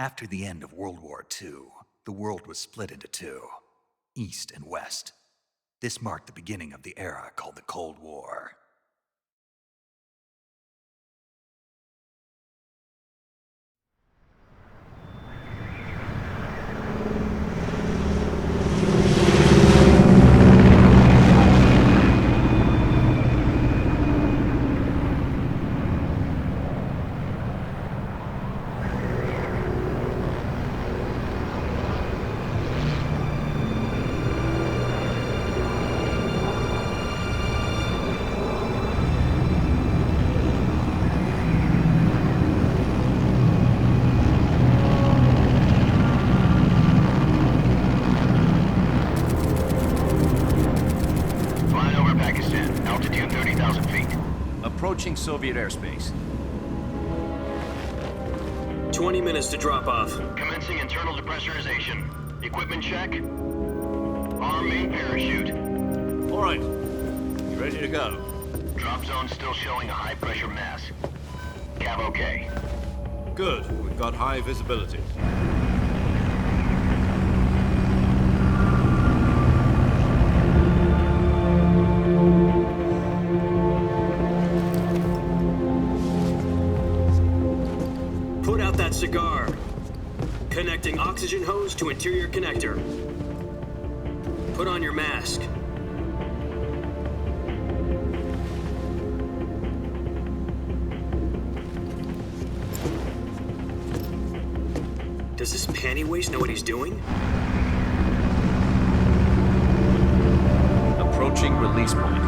After the end of World War II, the world was split into two, East and West. This marked the beginning of the era called the Cold War. Approaching Soviet airspace. 20 minutes to drop off. Commencing internal depressurization. Equipment check. Arm main parachute. All right. You ready to go? Drop zone still showing a high pressure mass. Cav okay. Good. We've got high visibility. Put out that cigar. Connecting oxygen hose to interior connector. Put on your mask. Does this panty waste know what he's doing? Approaching release point.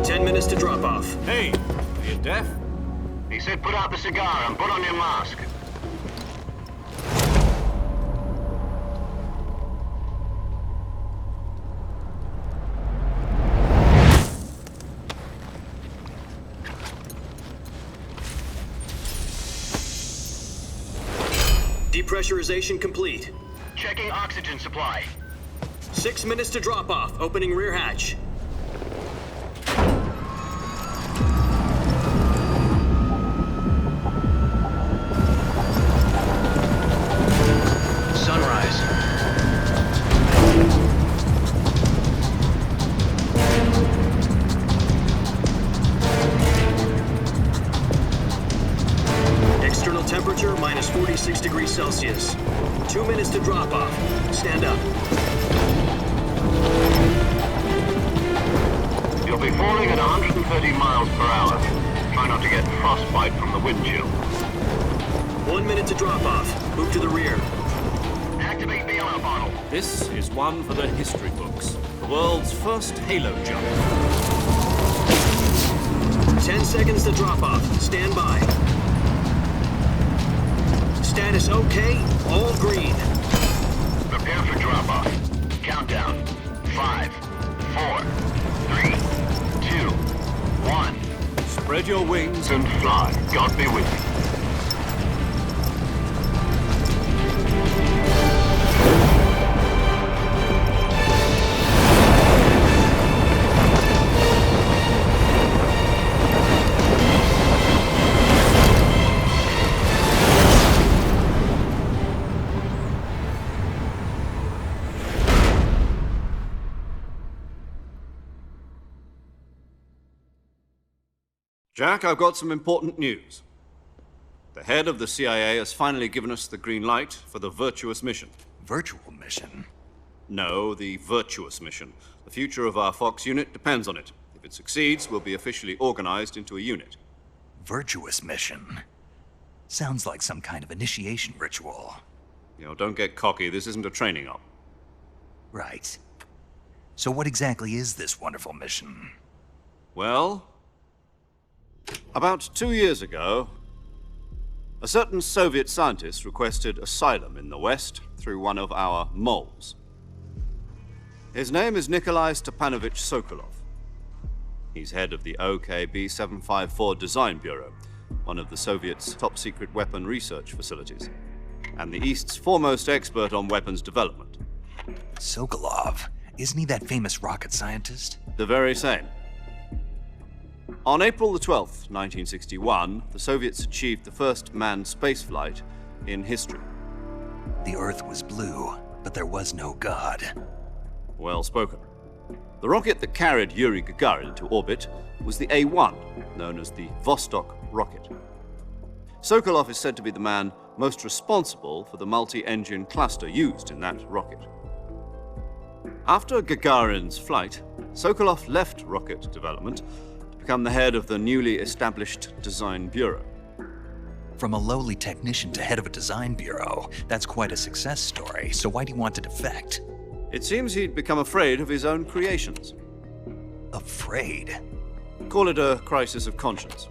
10 minutes to drop off. Hey, are you deaf? He said put out the cigar and put on your mask. Depressurization complete. Checking oxygen supply. 6 minutes to drop off. Opening rear hatch. Sunrise. External temperature minus 46 degrees Celsius. 2 minutes to drop off. Stand up. You'll be falling at 130 miles per hour. Try not to get frostbite from the wind chill. 1 minute to drop off. Move to the rear. Activate the air bottle. This is one for the history books. The world's first halo jump. 10 seconds to drop off. Stand by. Status okay. All green. Prepare for drop-off. Countdown. 5, 4, 3, 2, 1. Spread your wings And fly. God be with you. Jack, I've got some important news. The head of the CIA has finally given us the green light for the virtuous mission. Virtual mission? No, the virtuous mission. The future of our Fox unit depends on it. If it succeeds, we'll be officially organized into a unit. Virtuous mission? Sounds like some kind of initiation ritual. You know, don't get cocky. This isn't a training op. Right. So what exactly is this wonderful mission? Well, about 2 years ago, a certain Soviet scientist requested asylum in the West through one of our moles. His name is Nikolai Stepanovich Sokolov. He's head of the OKB 754 Design Bureau, one of the Soviets' top-secret weapon research facilities, and the East's foremost expert on weapons development. Sokolov? Isn't he that famous rocket scientist? The very same. On April the 12th, 1961, the Soviets achieved the first manned spaceflight in history. The Earth was blue, but there was no God. Well spoken. The rocket that carried Yuri Gagarin into orbit was the A-1, known as the Vostok rocket. Sokolov is said to be the man most responsible for the multi-engine cluster used in that rocket. After Gagarin's flight, Sokolov left rocket development to become the head of the newly established Design Bureau. From a lowly technician to head of a design bureau, that's quite a success story, so why'd he want to defect? It seems he'd become afraid of his own creations. Afraid? Call it a crisis of conscience.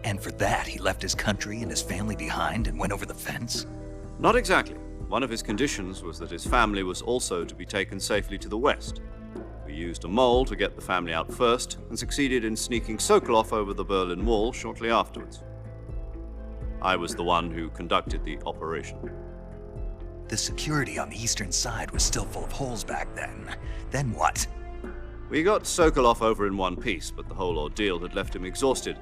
And for that, he left his country and his family behind and went over the fence? Not exactly. One of his conditions was that his family was also to be taken safely to the west. We used a mole to get the family out first and succeeded in sneaking Sokolov over the Berlin Wall shortly afterwards. I was the one who conducted the operation. The security on the eastern side was still full of holes back then. Then what? We got Sokolov over in one piece, but the whole ordeal had left him exhausted,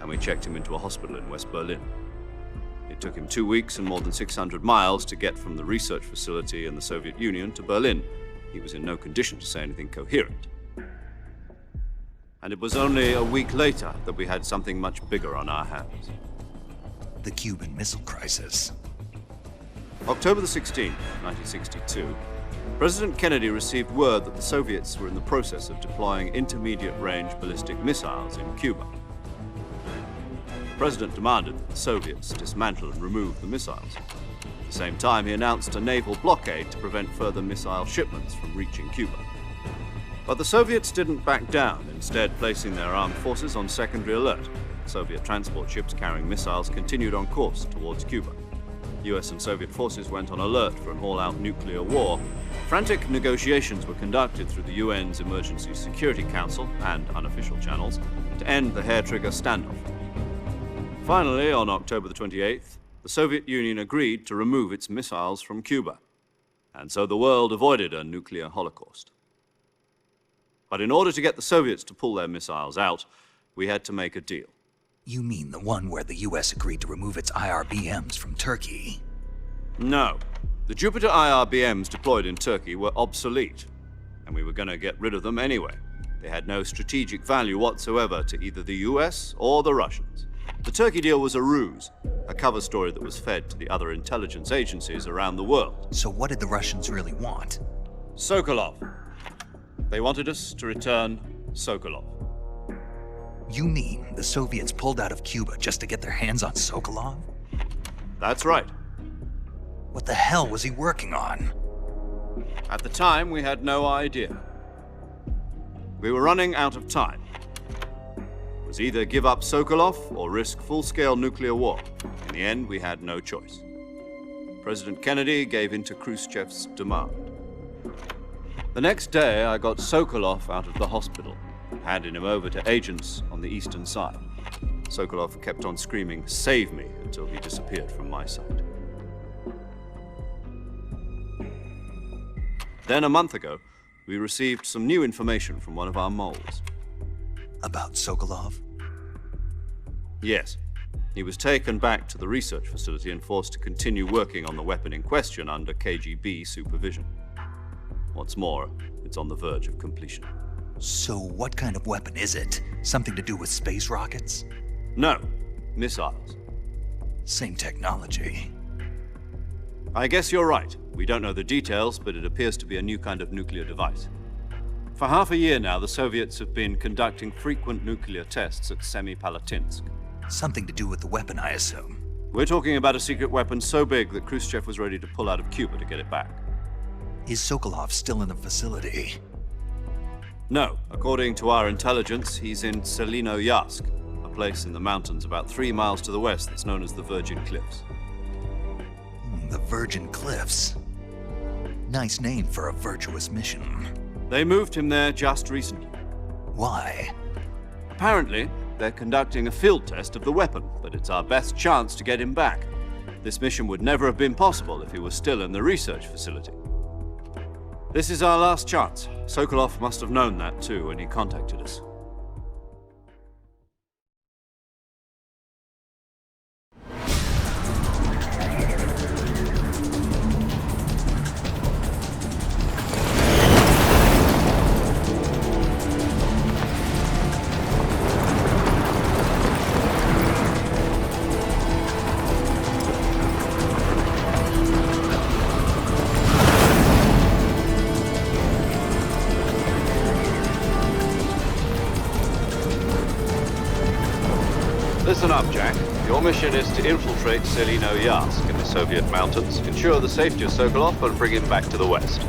and we checked him into a hospital in West Berlin. It took him 2 weeks and more than 600 miles to get from the research facility in the Soviet Union to Berlin. He was in no condition to say anything coherent. And it was only a week later that we had something much bigger on our hands. The Cuban Missile Crisis. October the 16th, 1962, President Kennedy received word that the Soviets were in the process of deploying intermediate-range ballistic missiles in Cuba. The President demanded that the Soviets dismantle and remove the missiles. At the same time, he announced a naval blockade to prevent further missile shipments from reaching Cuba. But the Soviets didn't back down, instead placing their armed forces on secondary alert. Soviet transport ships carrying missiles continued on course towards Cuba. US and Soviet forces went on alert for an all-out nuclear war. Frantic negotiations were conducted through the UN's Emergency Security Council and unofficial channels to end the hair-trigger standoff. Finally, on October the 28th, the Soviet Union agreed to remove its missiles from Cuba, and so the world avoided a nuclear holocaust. But in order to get the Soviets to pull their missiles out, we had to make a deal. You mean the one where the US agreed to remove its IRBMs from Turkey? No. The Jupiter IRBMs deployed in Turkey were obsolete, and we were going to get rid of them anyway. They had no strategic value whatsoever to either the US or the Russians. The Turkey deal was a ruse, a cover story that was fed to the other intelligence agencies around the world. So what did the Russians really want? Sokolov. They wanted us to return Sokolov. You mean the Soviets pulled out of Cuba just to get their hands on Sokolov? That's right. What the hell was he working on? At the time, we had no idea. We were running out of time. It was either give up Sokolov or risk full-scale nuclear war. In the end, we had no choice. President Kennedy gave in to Khrushchev's demand. The next day, I got Sokolov out of the hospital, handing him over to agents on the eastern side. Sokolov kept on screaming, "Save me," until he disappeared from my sight. Then a month ago, we received some new information from one of our moles. About Sokolov? Yes. He was taken back to the research facility and forced to continue working on the weapon in question under KGB supervision. What's more, it's on the verge of completion. So what kind of weapon is it? Something to do with space rockets? No, missiles. Same technology. I guess you're right. We don't know the details, but it appears to be a new kind of nuclear device. For half a year now, the Soviets have been conducting frequent nuclear tests at Semipalatinsk. Something to do with the weapon, I assume. We're talking about a secret weapon so big that Khrushchev was ready to pull out of Cuba to get it back. Is Sokolov still in the facility? No. According to our intelligence, he's in Selinoyarsk, a place in the mountains about 3 miles to the west that's known as the Virgin Cliffs. The Virgin Cliffs. Nice name for a virtuous mission. They moved him there just recently. Why? Apparently, they're conducting a field test of the weapon, but it's our best chance to get him back. This mission would never have been possible if he was still in the research facility. This is our last chance. Sokolov must have known that too when he contacted us. Listen up, Jack. Your mission is to infiltrate Selino-Yarsk in the Soviet mountains, ensure the safety of Sokolov, and bring him back to the west.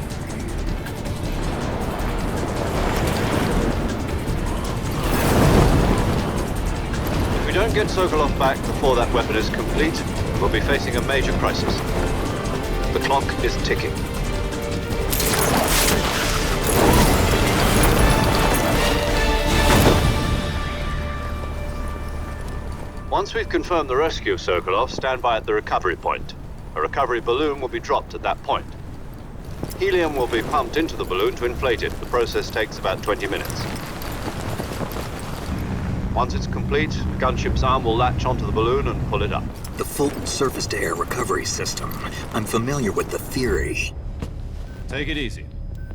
If we don't get Sokolov back before that weapon is complete, we'll be facing a major crisis. The clock is ticking. Once we've confirmed the rescue of Sokolov, stand by at the recovery point. A recovery balloon will be dropped at that point. Helium will be pumped into the balloon to inflate it. The process takes about 20 minutes. Once it's complete, the gunship's arm will latch onto the balloon and pull it up. The Fulton surface-to-air recovery system. I'm familiar with the theory. Take it easy.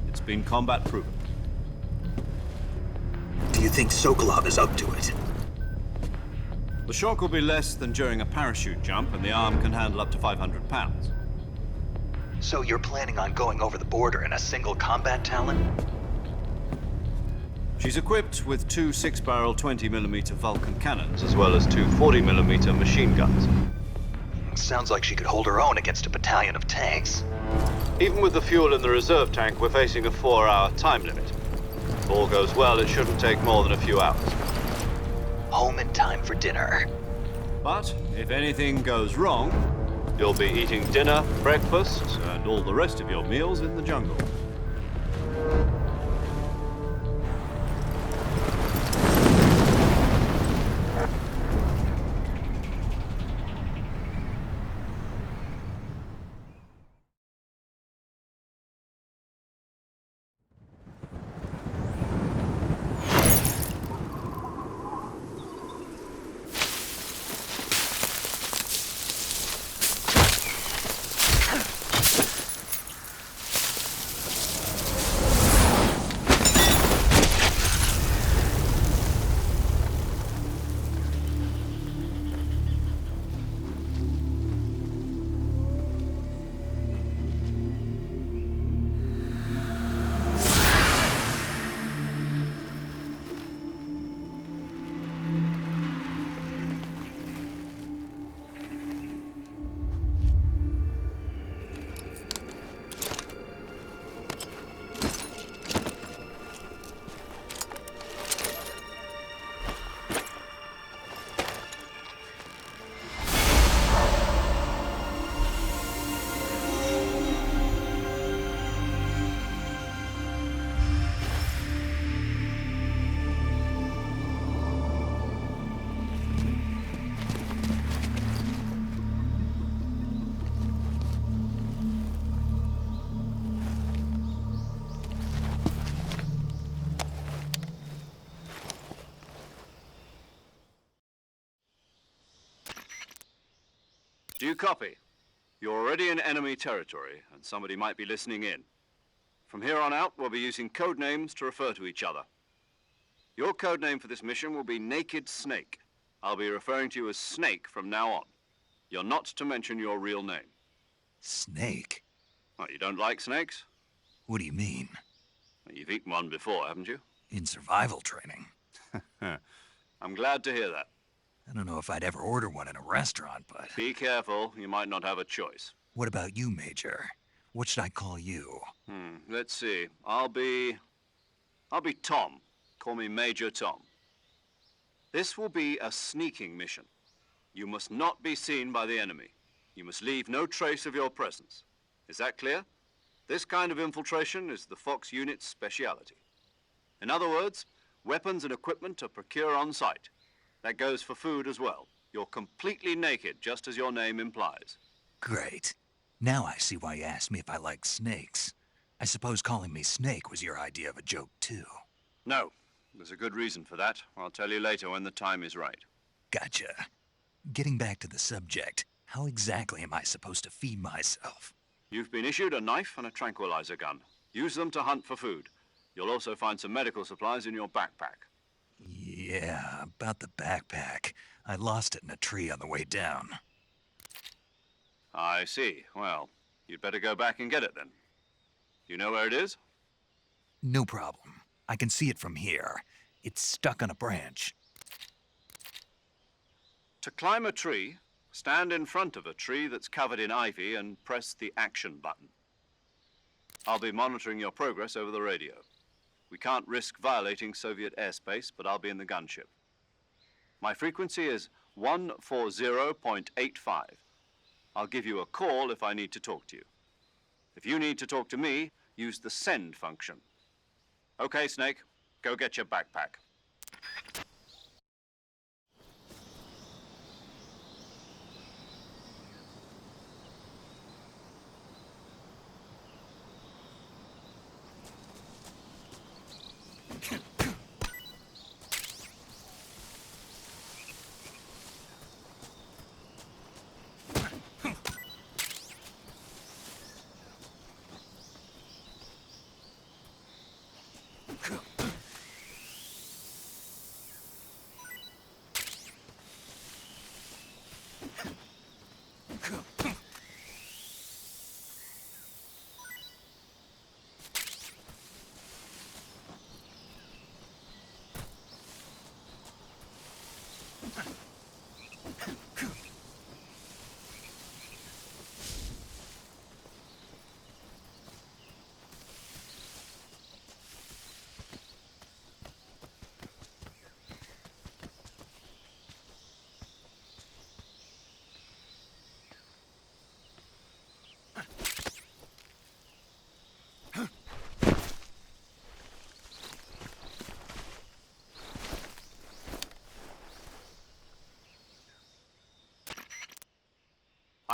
It's been combat proven. Do you think Sokolov is up to it? The shock will be less than during a parachute jump, and the arm can handle up to 500 pounds. So you're planning on going over the border in a single combat Talon? She's equipped with two 6-barrel 20mm Vulcan cannons, as well as two 40mm machine guns. Sounds like she could hold her own against a battalion of tanks. Even with the fuel in the reserve tank, we're facing a 4-hour time limit. If all goes well, it shouldn't take more than a few hours. Home in time for dinner. But if anything goes wrong, you'll be eating dinner, breakfast, and all the rest of your meals in the jungle. Do you copy? You're already in enemy territory, and somebody might be listening in. From here on out, we'll be using code names to refer to each other. Your code name for this mission will be Naked Snake. I'll be referring to you as Snake from now on. You're not to mention your real name. Snake? Oh, you don't like snakes? What do you mean? Well, you've eaten one before, haven't you? In survival training. I'm glad to hear that. I don't know if I'd ever order one in a restaurant, but... Be careful, you might not have a choice. What about you, Major? What should I call you? Let's see. I'll be Tom. Call me Major Tom. This will be a sneaking mission. You must not be seen by the enemy. You must leave no trace of your presence. Is that clear? This kind of infiltration is the Fox unit's speciality. In other words, weapons and equipment are procured on site. That goes for food as well. You're completely naked, just as your name implies. Great. Now I see why you asked me if I like snakes. I suppose calling me Snake was your idea of a joke, too. No. There's a good reason for that. I'll tell you later when the time is right. Gotcha. Getting back to the subject, how exactly am I supposed to feed myself? You've been issued a knife and a tranquilizer gun. Use them to hunt for food. You'll also find some medical supplies in your backpack. Yeah, about the backpack. I lost it in a tree on the way down. I see. Well, you'd better go back and get it then. You know where it is? No problem. I can see it from here. It's stuck on a branch. To climb a tree, stand in front of a tree that's covered in ivy and press the action button. I'll be monitoring your progress over the radio. We can't risk violating Soviet airspace, but I'll be in the gunship. My frequency is 140.85. I'll give you a call if I need to talk to you. If you need to talk to me, use the send function. Okay, Snake, go get your backpack.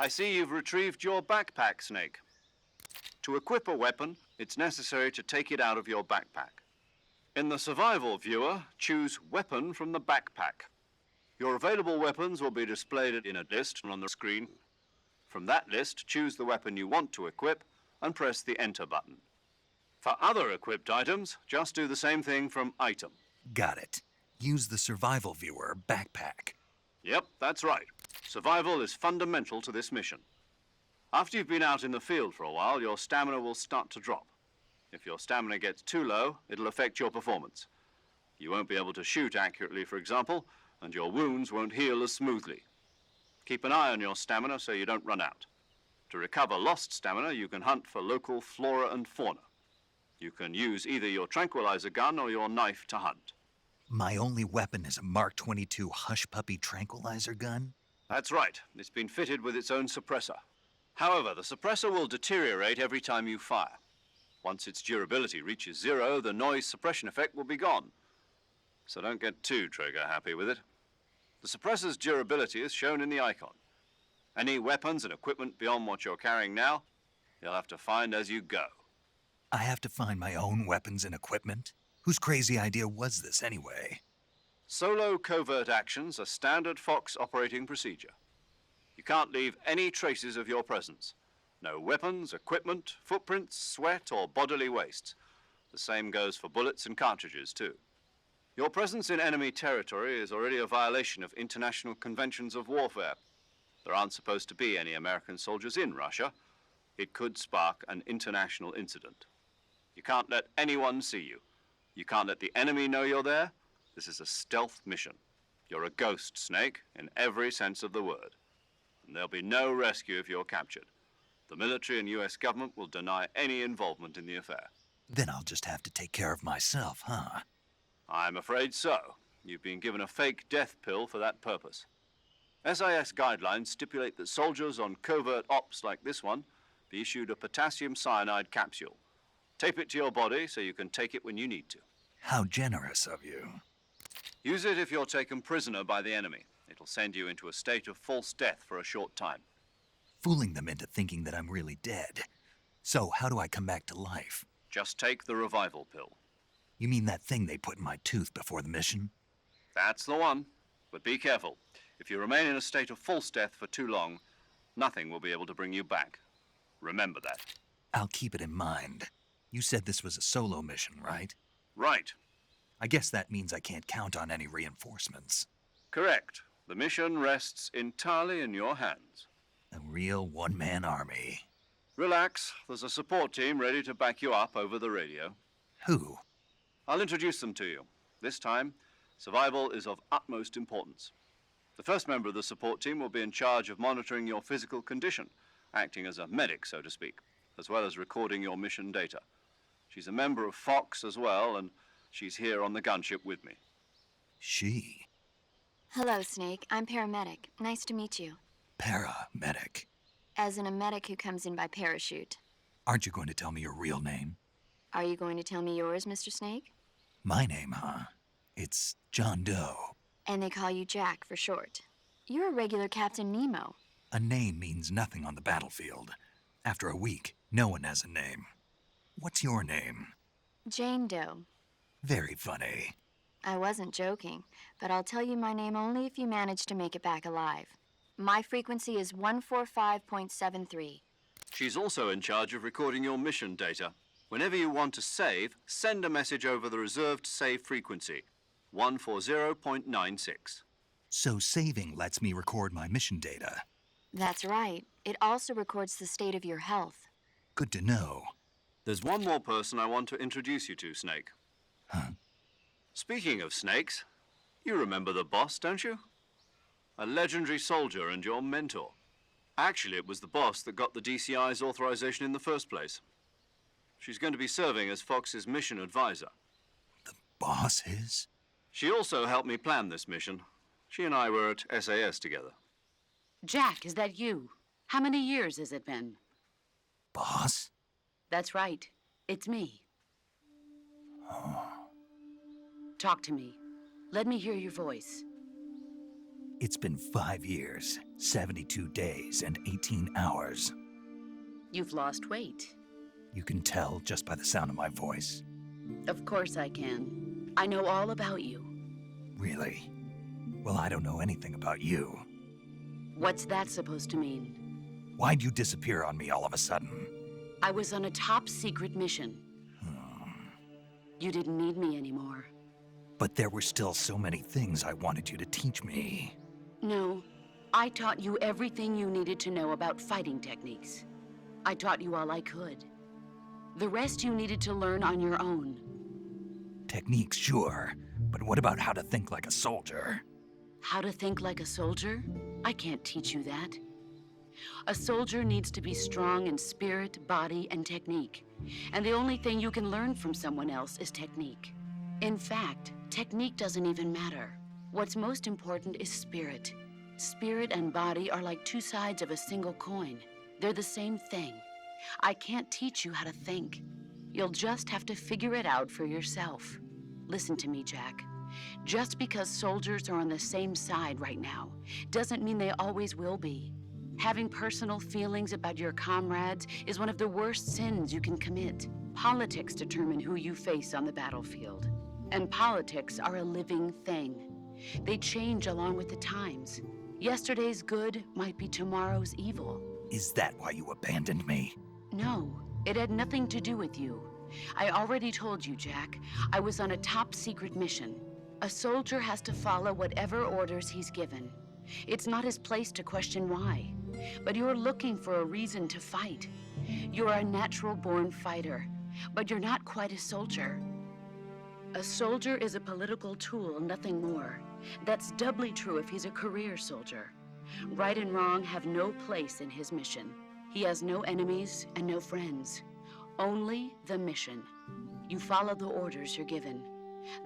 I see you've retrieved your backpack, Snake. To equip a weapon, it's necessary to take it out of your backpack. In the survival viewer, choose Weapon from the backpack. Your available weapons will be displayed in a list on the screen. From that list, choose the weapon you want to equip and press the Enter button. For other equipped items, just do the same thing from Item. Got it. Use the survival viewer backpack. Yep, that's right. Survival is fundamental to this mission. After you've been out in the field for a while, your stamina will start to drop. If your stamina gets too low, it'll affect your performance. You won't be able to shoot accurately, for example, and your wounds won't heal as smoothly. Keep an eye on your stamina so you don't run out. To recover lost stamina, you can hunt for local flora and fauna. You can use either your tranquilizer gun or your knife to hunt. My only weapon is a Mark 22 Hush Puppy tranquilizer gun? That's right. It's been fitted with its own suppressor. However, the suppressor will deteriorate every time you fire. Once its durability reaches 0, the noise suppression effect will be gone. So don't get too trigger happy with it. The suppressor's durability is shown in the icon. Any weapons and equipment beyond what you're carrying now, you'll have to find as you go. I have to find my own weapons and equipment? Whose crazy idea was this anyway? Solo covert actions are standard Fox operating procedure. You can't leave any traces of your presence. No weapons, equipment, footprints, sweat, or bodily waste. The same goes for bullets and cartridges, too. Your presence in enemy territory is already a violation of international conventions of warfare. There aren't supposed to be any American soldiers in Russia. It could spark an international incident. You can't let anyone see you. You can't let the enemy know you're there. This is a stealth mission. You're a ghost, Snake, in every sense of the word. And there'll be no rescue if you're captured. The military and US government will deny any involvement in the affair. Then I'll just have to take care of myself, huh? I'm afraid so. You've been given a fake death pill for that purpose. SIS guidelines stipulate that soldiers on covert ops like this one be issued a potassium cyanide capsule. Tape it to your body so you can take it when you need to. How generous of you. Use it if you're taken prisoner by the enemy. It'll send you into a state of false death for a short time. Fooling them into thinking that I'm really dead. So how do I come back to life? Just take the revival pill. You mean that thing they put in my tooth before the mission? That's the one. But be careful. If you remain in a state of false death for too long, nothing will be able to bring you back. Remember that. I'll keep it in mind. You said this was a solo mission, right? Right. I guess that means I can't count on any reinforcements. Correct. The mission rests entirely in your hands. A real one-man army. Relax. There's a support team ready to back you up over the radio. Who? I'll introduce them to you. This time, survival is of utmost importance. The first member of the support team will be in charge of monitoring your physical condition, acting as a medic, so to speak, as well as recording your mission data. She's a member of Fox as well, and she's here on the gunship with me. She? Hello, Snake. I'm paramedic. Nice to meet you. Paramedic. As in a medic who comes in by parachute. Aren't you going to tell me your real name? Are you going to tell me yours, Mr. Snake? My name, huh? It's John Doe. And they call you Jack for short. You're a regular Captain Nemo. A name means nothing on the battlefield. After a week, no one has a name. What's your name? Jane Doe. Very funny. I wasn't joking, but I'll tell you my name only if you manage to make it back alive. My frequency is 145.73. She's also in charge of recording your mission data. Whenever you want to save, send a message over the reserved save frequency, 140.96. So saving lets me record my mission data. That's right. It also records the state of your health. Good to know. There's one more person I want to introduce you to, Snake. Huh? Speaking of snakes, you remember the boss, don't you? A legendary soldier and your mentor. Actually, it was the boss that got the DCI's authorization in the first place. She's going to be serving as Fox's mission advisor. The boss is? She also helped me plan this mission. She and I were at SAS together. Jack, is that you? How many years has it been? Boss? That's right. It's me. Talk to me. Let me hear your voice. It's been 5 years, 72 days, and 18 hours. You've lost weight. You can tell just by the sound of my voice. Of course I can. I know all about you. Really? Well, I don't know anything about you. What's that supposed to mean? Why'd you disappear on me all of a sudden? I was on a top-secret mission. You didn't need me anymore. But there were still so many things I wanted you to teach me. No, I taught you everything you needed to know about fighting techniques. I taught you all I could. The rest you needed to learn on your own. Techniques, sure. But what about how to think like a soldier? How to think like a soldier? I can't teach you that. A soldier needs to be strong in spirit, body, and technique. And the only thing you can learn from someone else is technique. In fact, technique doesn't even matter. What's most important is spirit. Spirit and body are like two sides of a single coin. They're the same thing. I can't teach you how to think. You'll just have to figure it out for yourself. Listen to me, Jack. Just because soldiers are on the same side right now doesn't mean they always will be. Having personal feelings about your comrades is one of the worst sins you can commit. Politics determine who you face on the battlefield. And politics are a living thing. They change along with the times. Yesterday's good might be tomorrow's evil. Is that why you abandoned me? No, it had nothing to do with you. I already told you, Jack. I was on a top-secret mission. A soldier has to follow whatever orders he's given. It's not his place to question why. But you're looking for a reason to fight. You're a natural-born fighter, but you're not quite a soldier. A soldier is a political tool, nothing more. That's doubly true if he's a career soldier. Right and wrong have no place in his mission. He has no enemies and no friends. Only the mission. You follow the orders you're given.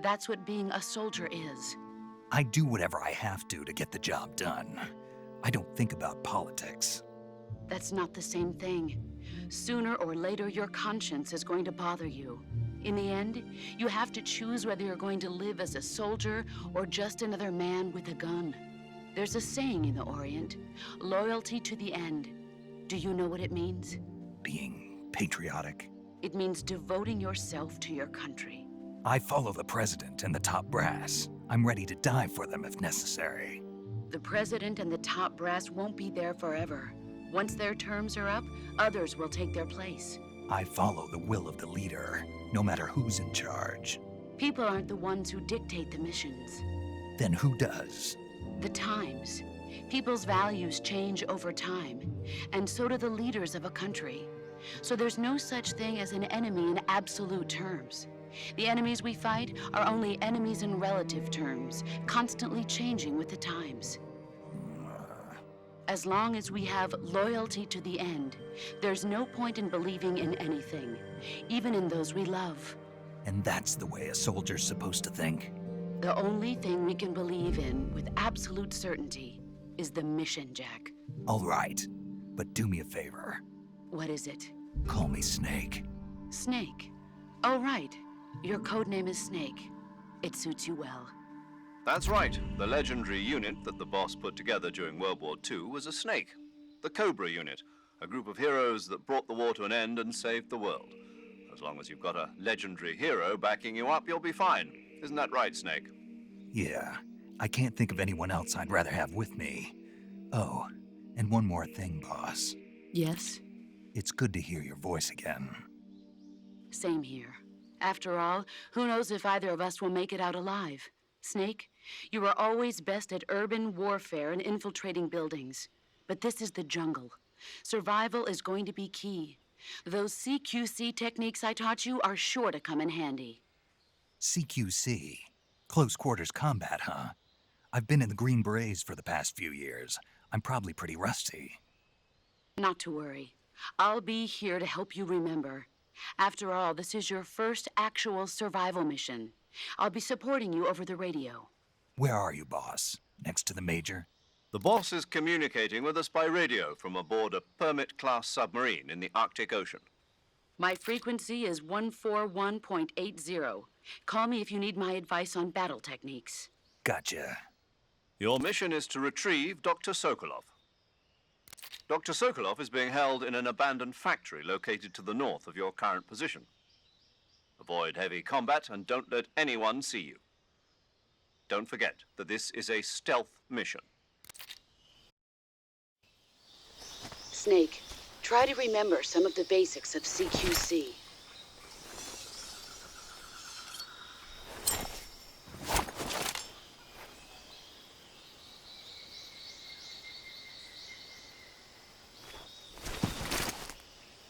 That's what being a soldier is. I do whatever I have to get the job done. I don't think about politics. That's not the same thing. Sooner or later, your conscience is going to bother you. In the end, you have to choose whether you're going to live as a soldier or just another man with a gun. There's a saying in the Orient, loyalty to the end. Do you know what it means? Being patriotic. It means devoting yourself to your country. I follow the president and the top brass. I'm ready to die for them if necessary. The president and the top brass won't be there forever. Once their terms are up, others will take their place. I follow the will of the leader, no matter who's in charge. People aren't the ones who dictate the missions. Then who does? The times. People's values change over time, and so do the leaders of a country. So there's no such thing as an enemy in absolute terms. The enemies we fight are only enemies in relative terms, constantly changing with the times. As long as we have loyalty to the end, there's no point in believing in anything, even in those we love. And that's the way a soldier's supposed to think? The only thing we can believe in with absolute certainty is the mission, Jack. All right, but do me a favor. What is it? Call me Snake. Snake. Oh, right. Your code name is Snake. It suits you well. That's right. The legendary unit that the boss put together during World War II was a snake. The Cobra unit, a group of heroes that brought the war to an end and saved the world. As long as you've got a legendary hero backing you up, you'll be fine. Isn't that right, Snake? Yeah, I can't think of anyone else I'd rather have with me. Oh, and one more thing, boss. Yes? It's good to hear your voice again. Same here. After all, who knows if either of us will make it out alive? Snake, you are always best at urban warfare and infiltrating buildings. But this is the jungle. Survival is going to be key. Those CQC techniques I taught you are sure to come in handy. CQC? Close quarters combat, huh? I've been in the Green Berets for the past few years. I'm probably pretty rusty. Not to worry. I'll be here to help you remember. After all, this is your first actual survival mission. I'll be supporting you over the radio. Where are you, boss? Next to the Major? The boss is communicating with us by radio from aboard a Permit-class submarine in the Arctic Ocean. My frequency is 141.80. Call me if you need my advice on battle techniques. Gotcha. Your mission is to retrieve Dr. Sokolov. Dr. Sokolov is being held in an abandoned factory located to the north of your current position. Avoid heavy combat and don't let anyone see you. Don't forget that this is a stealth mission. Snake, try to remember some of the basics of CQC.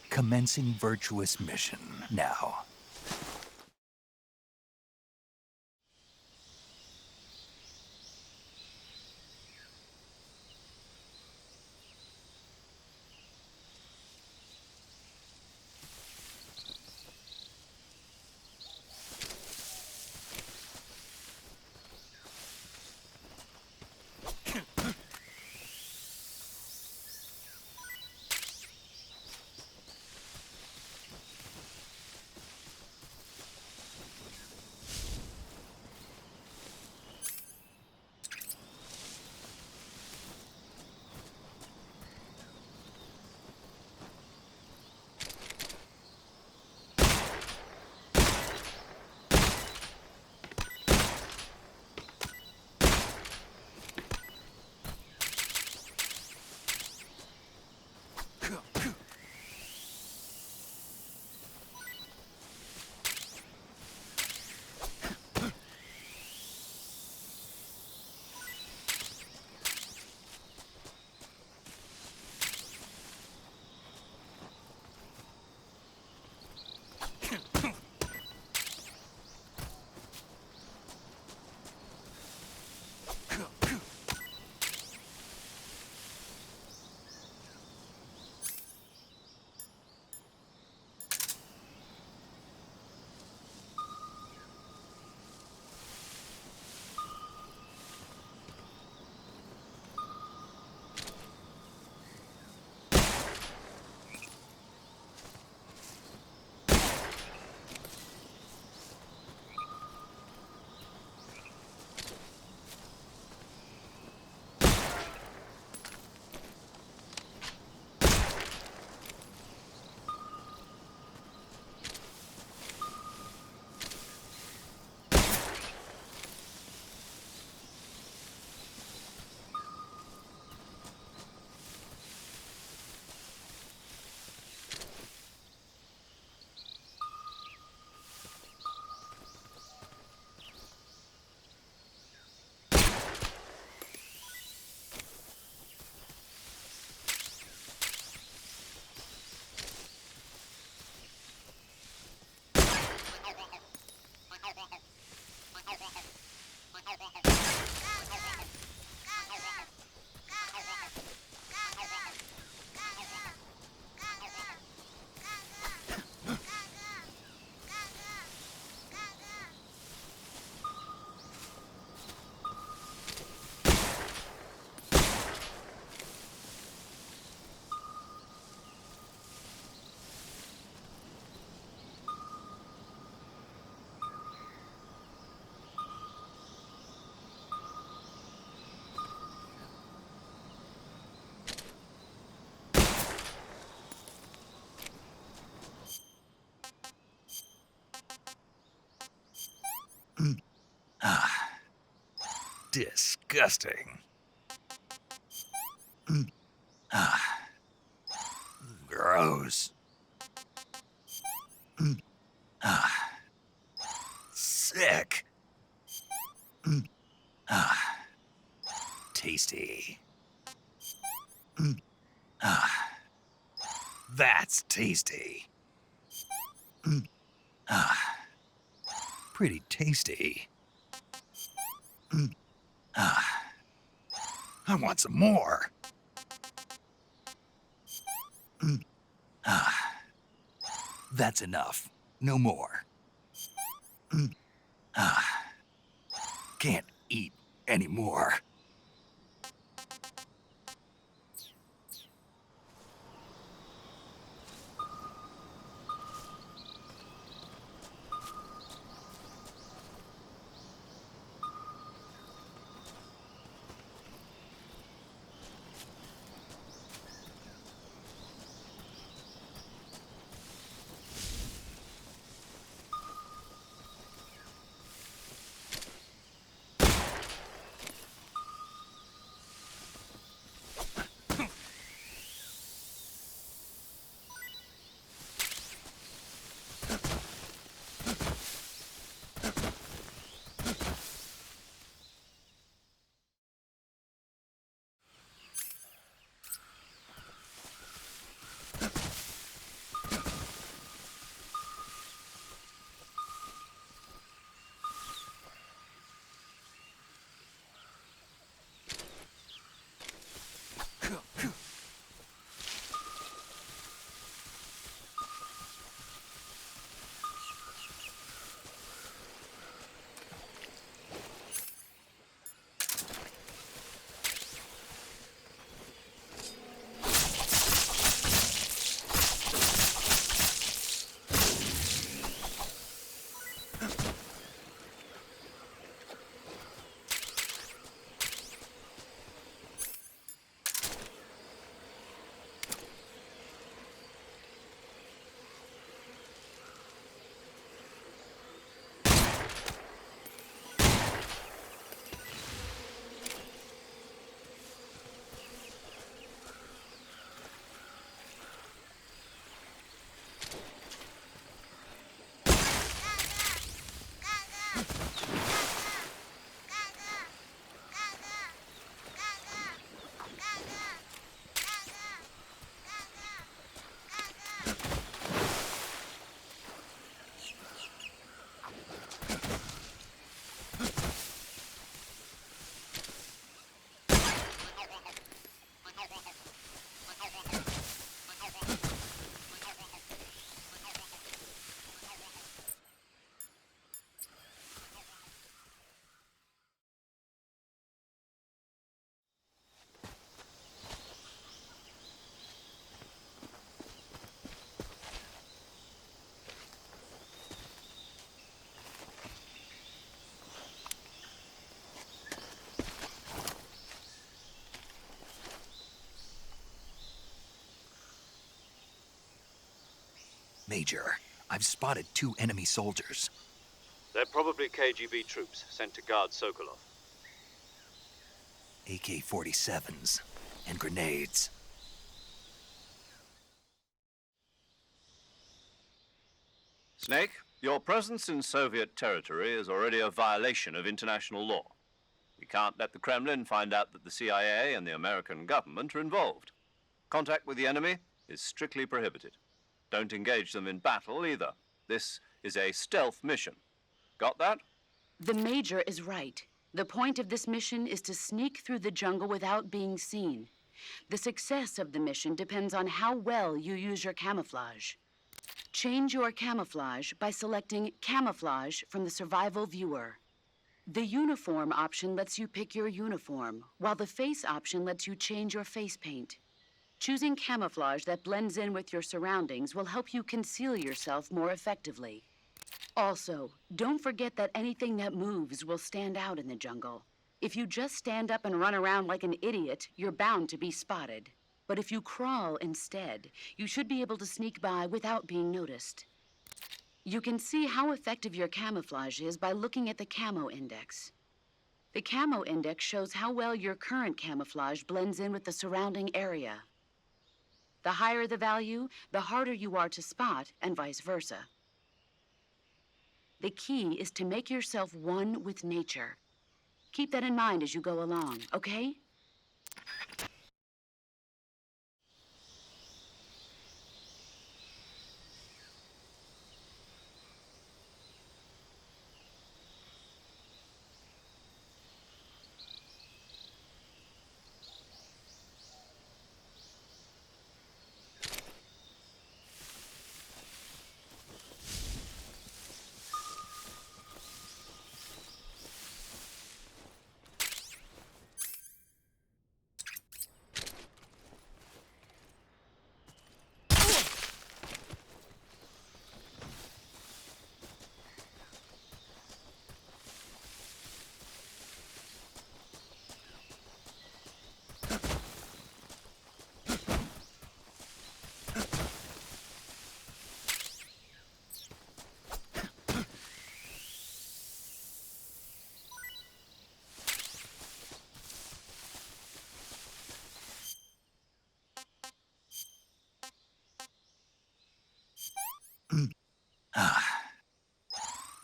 Commencing virtuous mission now. Disgusting. Gross. Sick. Tasty. That's tasty. Pretty tasty. I want some more. That's enough. No more. Can't eat anymore. Major, I've spotted 2 enemy soldiers. They're probably KGB troops sent to guard Sokolov. AK-47s and grenades. Snake, your presence in Soviet territory is already a violation of international law. We can't let the Kremlin find out that the CIA and the American government are involved. Contact with the enemy is strictly prohibited. Don't engage them in battle either. This is a stealth mission. Got that? The Major is right. The point of this mission is to sneak through the jungle without being seen. The success of the mission depends on how well you use your camouflage. Change your camouflage by selecting Camouflage from the Survival Viewer. The Uniform option lets you pick your uniform, while the Face option lets you change your face paint. Choosing camouflage that blends in with your surroundings will help you conceal yourself more effectively. Also, don't forget that anything that moves will stand out in the jungle. If you just stand up and run around like an idiot, you're bound to be spotted. But if you crawl instead, you should be able to sneak by without being noticed. You can see how effective your camouflage is by looking at the camo index. The camo index shows how well your current camouflage blends in with the surrounding area. The higher the value, the harder you are to spot, and vice versa. The key is to make yourself one with nature. Keep that in mind as you go along, okay?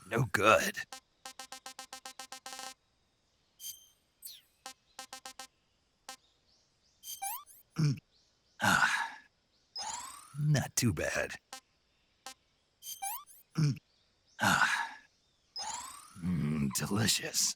No good. Not too bad. Delicious.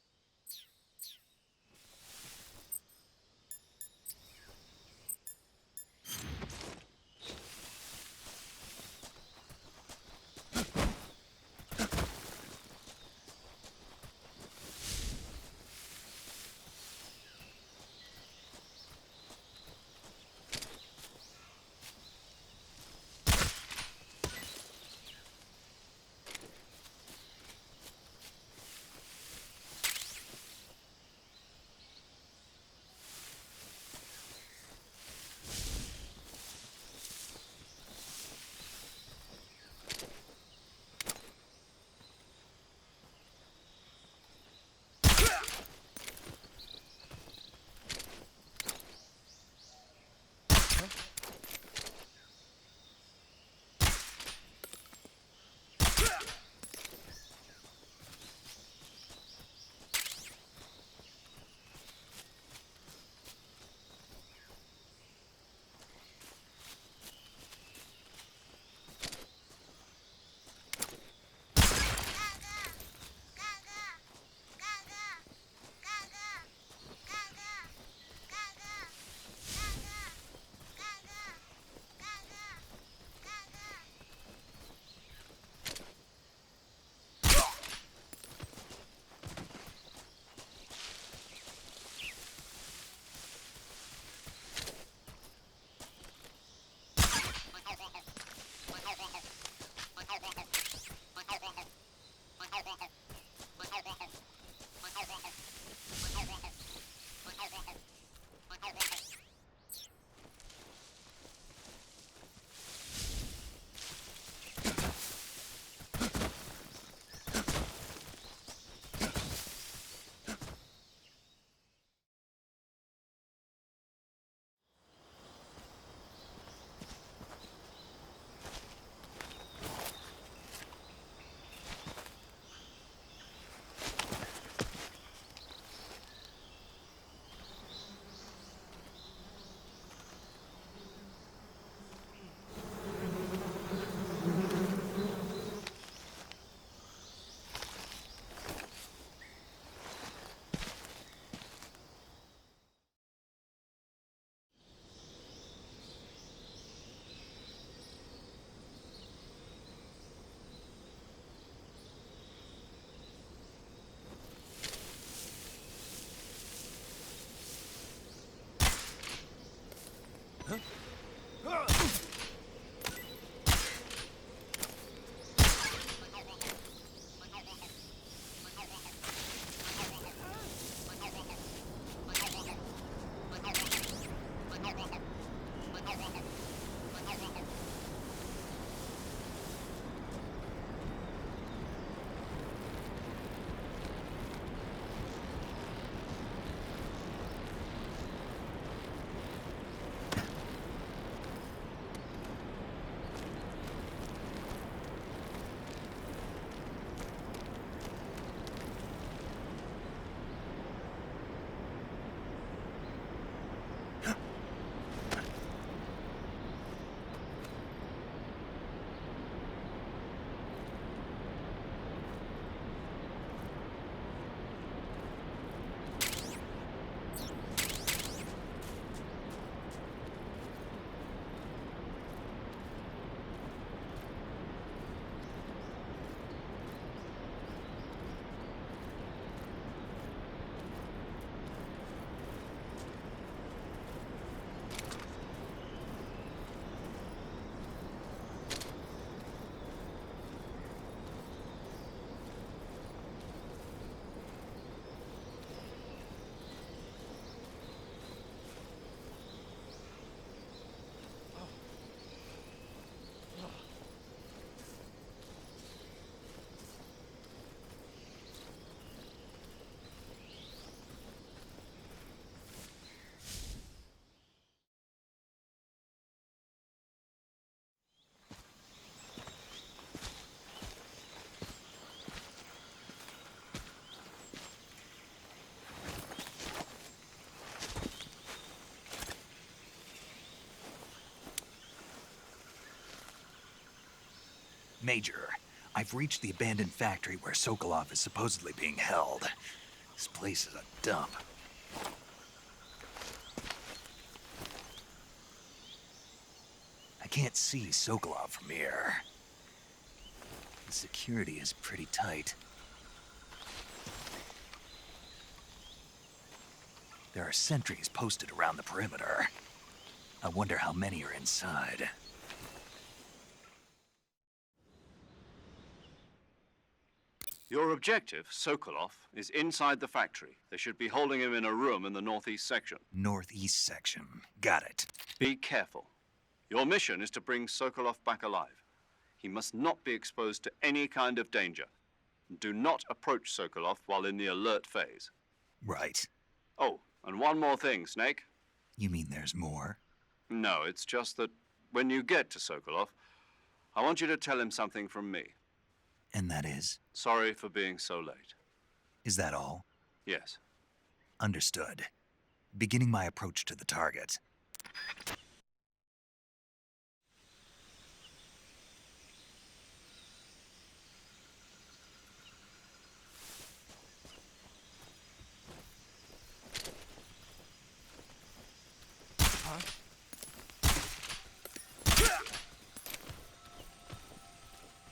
Major, I've reached the abandoned factory where Sokolov is supposedly being held. This place is a dump. I can't see Sokolov from here. The security is pretty tight. There are sentries posted around the perimeter. I wonder how many are inside. Your objective, Sokolov, is inside the factory. They should be holding him in a room in the northeast section. Northeast section. Got it. Be careful. Your mission is to bring Sokolov back alive. He must not be exposed to any kind of danger. Do not approach Sokolov while in the alert phase. Right. Oh, and one more thing, Snake. You mean there's more? No, it's just that when you get to Sokolov, I want you to tell him something from me. And that is? Sorry for being so late. Is that all? Yes. Understood. Beginning my approach to the target.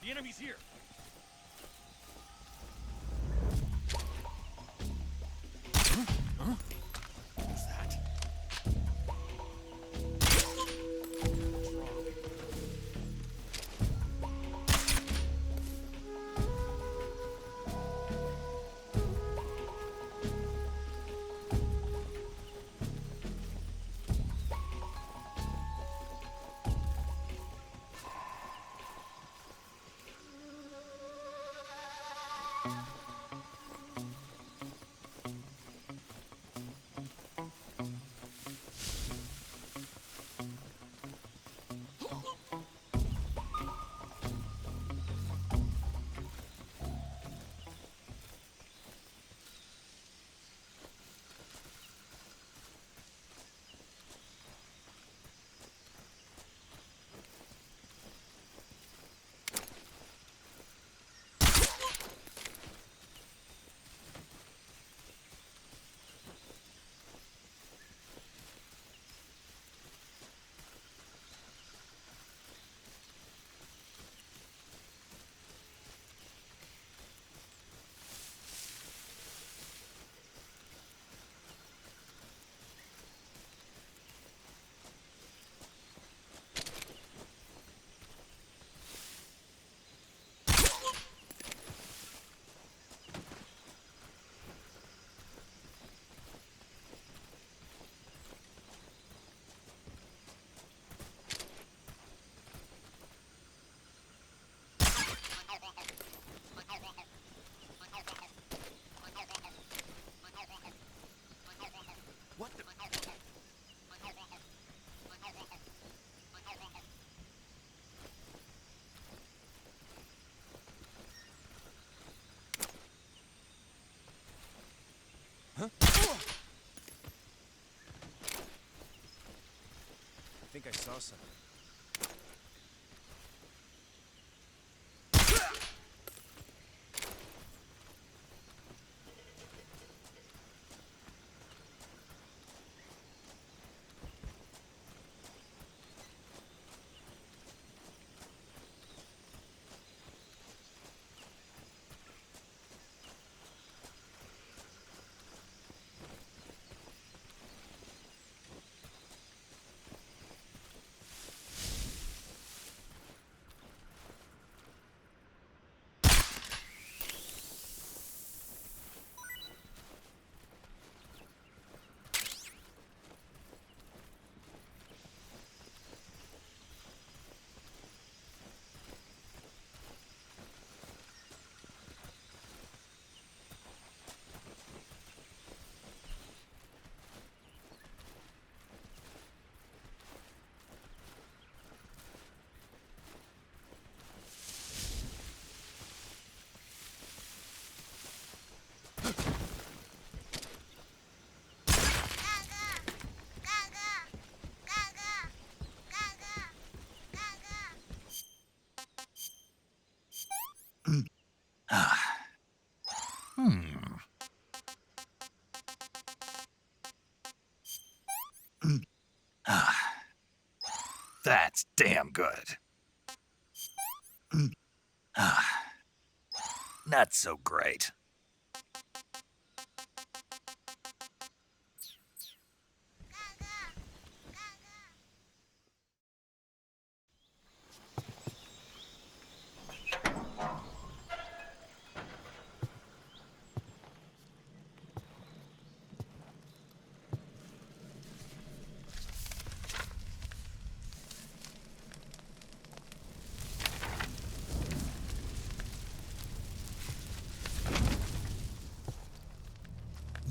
The enemy's here! What's that? What the? Huh? I think I saw something. That's damn good. Not so great.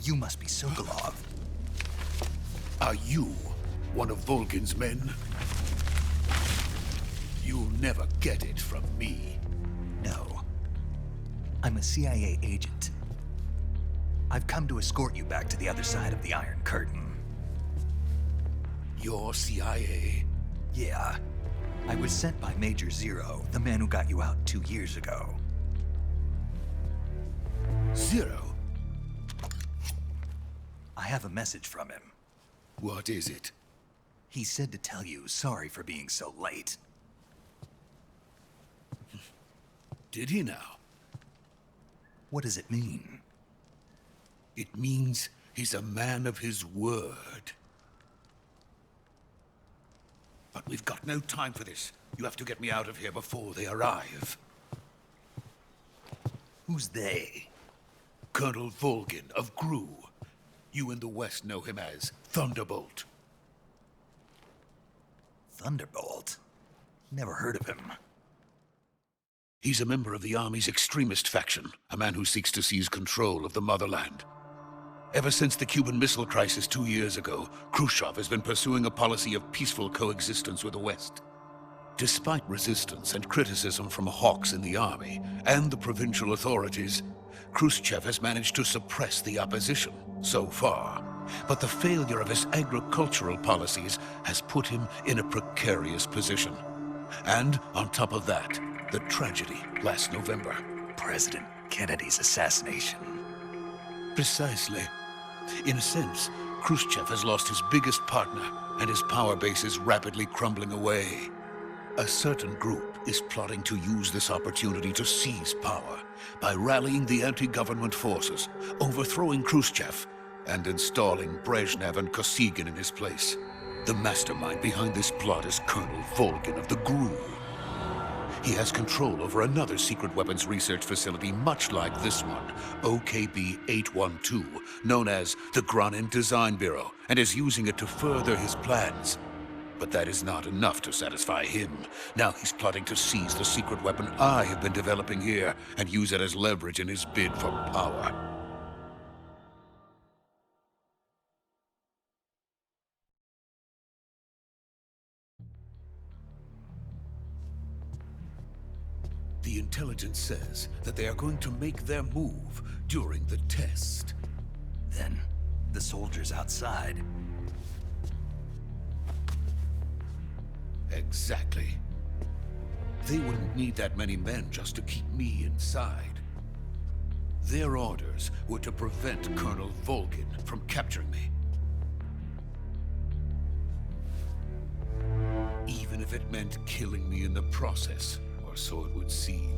You must be Sokolov. Are you one of Volgin's men? You'll never get it from me. No. I'm a CIA agent. I've come to escort you back to the other side of the Iron Curtain. You're CIA? Yeah. I was sent by Major Zero, the man who got you out 2 years ago. Zero? I have a message from him. What is it? He said to tell you sorry for being so late. Did he now? What does it mean? It means he's a man of his word. But we've got no time for this. You have to get me out of here before they arrive. Who's they? Colonel Volgin of GRU. You in the West know him as Thunderbolt. Thunderbolt? Never heard of him. He's a member of the Army's extremist faction, a man who seeks to seize control of the motherland. Ever since the Cuban Missile Crisis 2 years ago, Khrushchev has been pursuing a policy of peaceful coexistence with the West. Despite resistance and criticism from hawks in the army and the provincial authorities, Khrushchev has managed to suppress the opposition so far. But the failure of his agricultural policies has put him in a precarious position. And on top of that, the tragedy last November. President Kennedy's assassination. Precisely. In a sense, Khrushchev has lost his biggest partner, and his power base is rapidly crumbling away. A certain group is plotting to use this opportunity to seize power by rallying the anti-government forces, overthrowing Khrushchev, and installing Brezhnev and Kosygin in his place. The mastermind behind this plot is Colonel Volgin of the GRU. He has control over another secret weapons research facility much like this one, OKB-812, known as the Granin Design Bureau, and is using it to further his plans. But that is not enough to satisfy him. Now he's plotting to seize the secret weapon I have been developing here and use it as leverage in his bid for power. The intelligence says that they are going to make their move during the test. Then, the soldiers outside. Exactly. They wouldn't need that many men just to keep me inside. Their orders were to prevent Colonel Volgin from capturing me. Even if it meant killing me in the process, or so it would seem.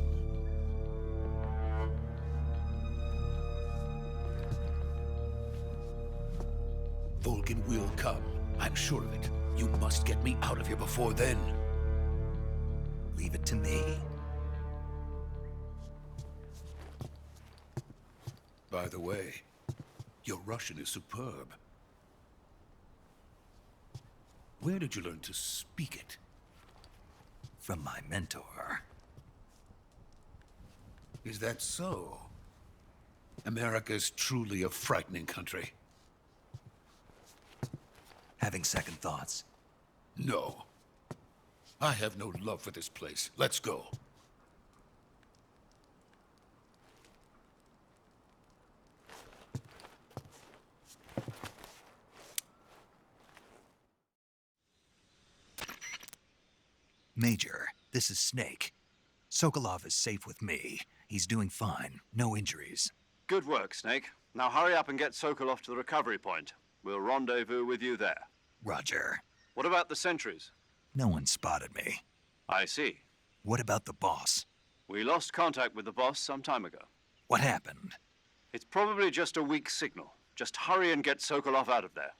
Volgin will come. I'm sure of it. You must get me out of here before then. Leave it to me. By the way, your Russian is superb. Where did you learn to speak it? From my mentor. Is that so? America's truly a frightening country. Having second thoughts. No. I have no love for this place. Let's go. Major, this is Snake. Sokolov is safe with me. He's doing fine. No injuries. Good work, Snake. Now hurry up and get Sokolov to the recovery point. We'll rendezvous with you there. Roger. What about the sentries? No one spotted me. I see. What about the boss? We lost contact with the boss some time ago. What happened? It's probably just a weak signal. Just hurry and get Sokolov out of there.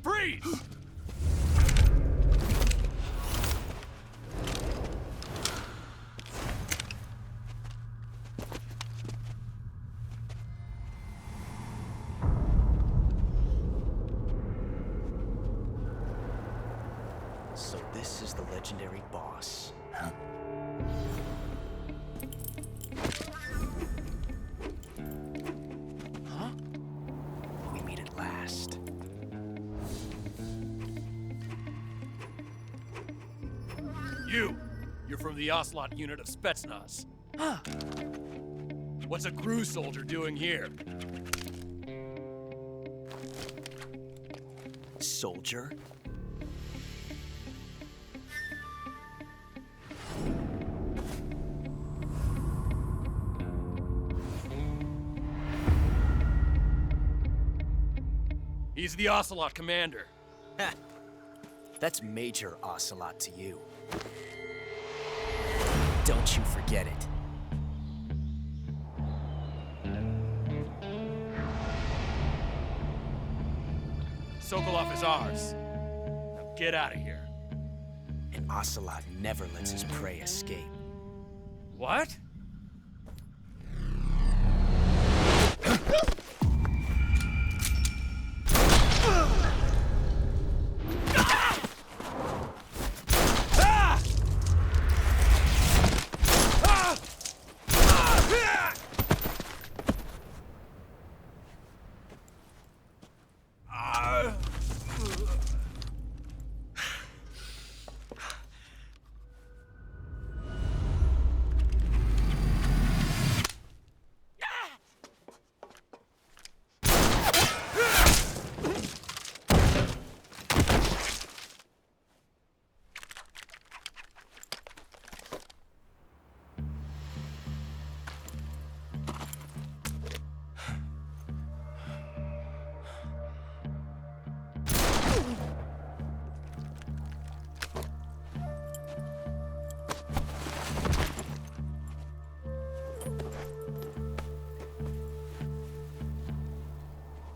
Freeze! So this is the legendary boss. Huh? We meet at last. You're from the Ocelot unit of Spetsnaz. What's a GRU soldier doing here? Soldier? He's the Ocelot commander. Ha! That's Major Ocelot to you. Don't you forget it. Sokolov is ours. Now get out of here. And Ocelot never lets his prey escape. What?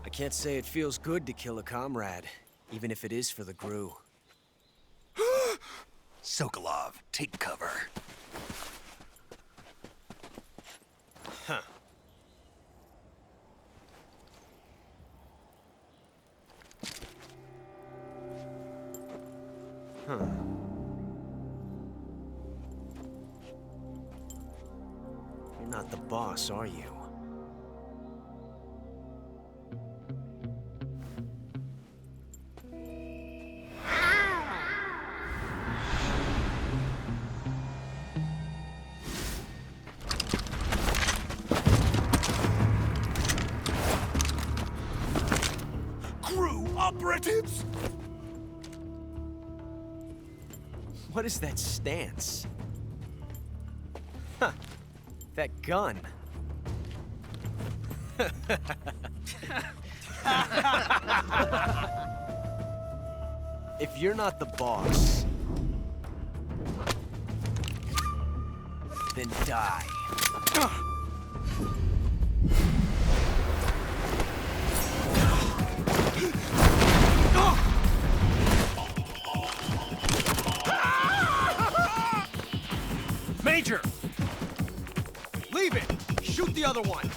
I can't say it feels good to kill a comrade, even if it is for the GRU. Sokolov, take cover. Huh. Huh. You're not the boss, are you? Operatives? What is that stance? Huh. That gun. If you're not the boss, then die. Shoot the other one!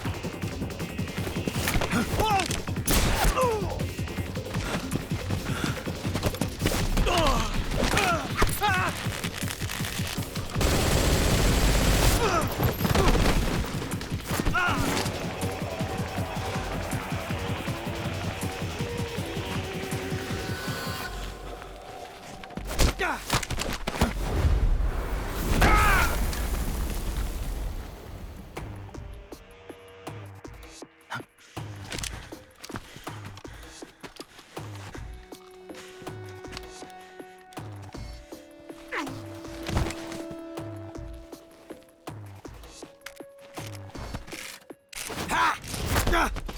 Ha!